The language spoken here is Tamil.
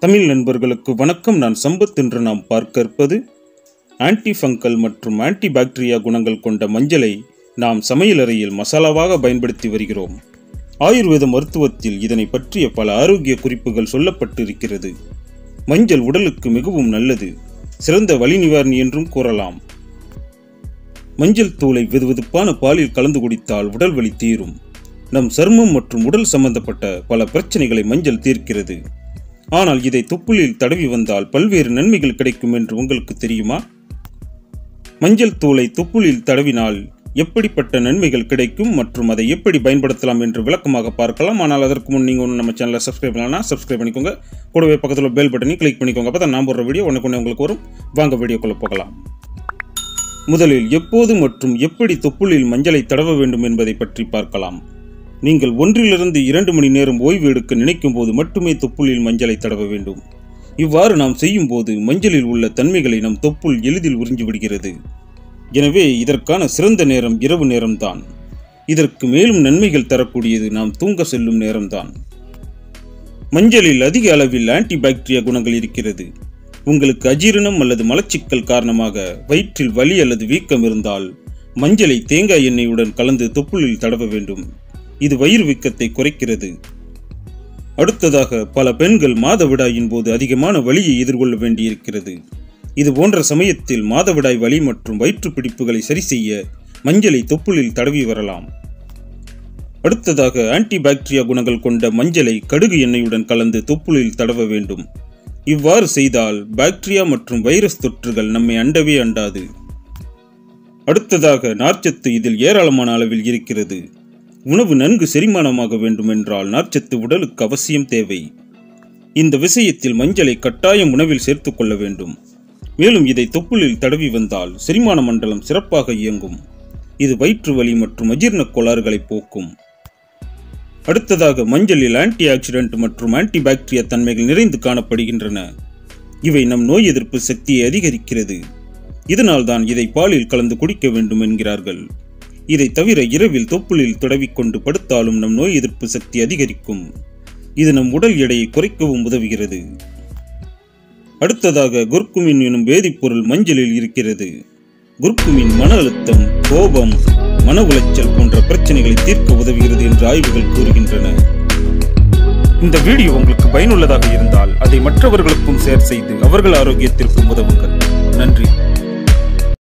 தமிழ் நண்பர்களுக்கு வணக்கம். நான் சம்பத். என்று நாம் பார்க்க இருப்பது ஆன்டி ஃபங்கல் மற்றும் ஆன்டி பாக்டீரியா குணங்கள் கொண்ட மஞ்சளை நாம் சமையலறையில் மசாலாவாக பயன்படுத்தி வருகிறோம். ஆயுர்வேத மருத்துவத்தில் இதனை பற்றிய பல ஆரோக்கிய குறிப்புகள் சொல்லப்பட்டிருக்கிறது. மஞ்சள் உடலுக்கு மிகவும் நல்லது, சிறந்த வலி நிவாரணி என்றும் கூறலாம். மஞ்சள் தூளை வெதுவெதுப்பான பாலில் கலந்து குடித்தால் உடல் வலி தீரும். நம் சருமம் மற்றும் உடல் சம்பந்தப்பட்ட பல பிரச்சனைகளை மஞ்சள் தீர்க்கிறது. ஆனால் இதை தொப்புளில் தடவி வந்தால் பல்வேறு நன்மைகள் கிடைக்கும் என்று உங்களுக்கு தெரியுமா? மஞ்சள் தூளை தொப்புளில் தடவினால் எப்படிப்பட்ட நன்மைகள் கிடைக்கும் மற்றும் அதை எப்படி பயன்படுத்தலாம் என்று விளக்கமாக பார்க்கலாம். ஆனால் அதற்கு முன் நீங்கள் நம்ம சேனலை சப்ஸ்கிரைப் பண்ணலாம், சப்ஸ்கிரைப் பண்ணிக்கோங்க. கூடவே பக்கத்தில் பெல் பட்டனையும் கிளிக் பண்ணிக்கோங்க. அப்போ தான் நான் போடுற வீடியோ உடனே உங்களுக்கு வரும். வாங்க வீடியோக்குள்ள போகலாம். முதலில் எப்போது மற்றும் எப்படி தொப்புளில் மஞ்சளை தடவ வேண்டும் என்பதை பற்றி பார்க்கலாம். நீங்கள் 1 to 2 மணி நேரம் ஓய்வு எடுக்க நினைக்கும் போது மட்டுமே தொப்புளில் மஞ்சளை தடவ வேண்டும். இவ்வாறு நாம் செய்யும் போது மஞ்சளில் உள்ள தன்மைகளை நம் தொப்புள் எளிதில் உறிஞ்சிவிடுகிறது. எனவே இதற்கான சிறந்த நேரம் இரவு நேரம்தான். இதற்கு மேலும் நன்மைகள் தரக்கூடியது நாம் தூங்க செல்லும் நேரம்தான். மஞ்சளில் அதிக அளவில் ஆன்டி பாக்டீரியா குணங்கள் இருக்கிறது. உங்களுக்கு அஜீரணம் அல்லது மலச்சிக்கல் காரணமாக வயிற்றில் வலி அல்லது வீக்கம் இருந்தால் மஞ்சளை தேங்காய் எண்ணெயுடன் கலந்து தொப்புளில் தடவ வேண்டும். இது வயிறு வீக்கத்தை குறைக்கிறது. அடுத்ததாக, பல பெண்கள் மாதவிடாயின் போது அதிகமான வலியை எதிர்கொள்ள வேண்டியிருக்கிறது. இது போன்ற சமயத்தில் மாதவிடாய் வலி மற்றும் வயிற்று பிடிப்புகளை சரி செய்ய மஞ்சளை தொப்புளில் தடவி வரலாம். அடுத்ததாக, ஆன்டி பாக்டீரியா குணங்கள் கொண்ட மஞ்சளை கடுகு எண்ணெயுடன் கலந்து தொப்புளில் தடவ வேண்டும். இவ்வாறு செய்தால் பாக்டீரியா மற்றும் வைரஸ் தொற்றுகள் நம்மை அண்டவே அண்டாது. அடுத்ததாக, நார்ச்சத்து இதில் ஏராளமான அளவில் இருக்கிறது. உணவு நன்கு செரிமானமாக வேண்டும் என்றால் நார்ச்சத்து உடலுக்கு அவசியம் தேவை. இந்த விஷயத்தில் மஞ்சளை கட்டாயம் உணவில் சேர்த்துக் கொள்ள வேண்டும். மேலும் இதை தொப்புளில் தடவி வந்தால் செரிமான மண்டலம் சிறப்பாக இயங்கும். இது வயிற்று வலி மற்றும் அஜீரண கோளாறுகளை போக்கும். அடுத்ததாக, மஞ்சளில் ஆன்டி ஆக்சிடென்ட் மற்றும் ஆன்டி பாக்டீரியா தன்மைகள் நிறைந்து காணப்படுகின்றன. இவை நம் நோய் எதிர்ப்பு சக்தியை அதிகரிக்கிறது. இதனால் தான் இதை பாலில் கலந்து குடிக்க வேண்டும் என்கிறார்கள். இதை தவிர இரவில் தொப்புளில் தடவிக்கொண்டு படுத்தாலும் நம் நோய் எதிர்ப்பு சக்தி அதிகரிக்கும். இது நம் உடல் எடையை குறைக்கவும் உதவுகிறது. அடுத்ததாக, குர்குமின் எனும் வேதிப்பொருள் மஞ்சளில் இருக்கிறது. குர்குமின் மன அழுத்தம், கோபம், மன உளைச்சல் போன்ற பிரச்சனைகளை தீர்க்க உதவுகிறது என்று ஆய்வுகள் கூறுகின்றன. இந்த வீடியோ உங்களுக்கு பயனுள்ளதாக இருந்தால் அதை மற்றவர்களுக்கும் ஷேர் செய்து அவர்கள் ஆரோக்கியத்திற்கும் உதவுங்கள். நன்றி.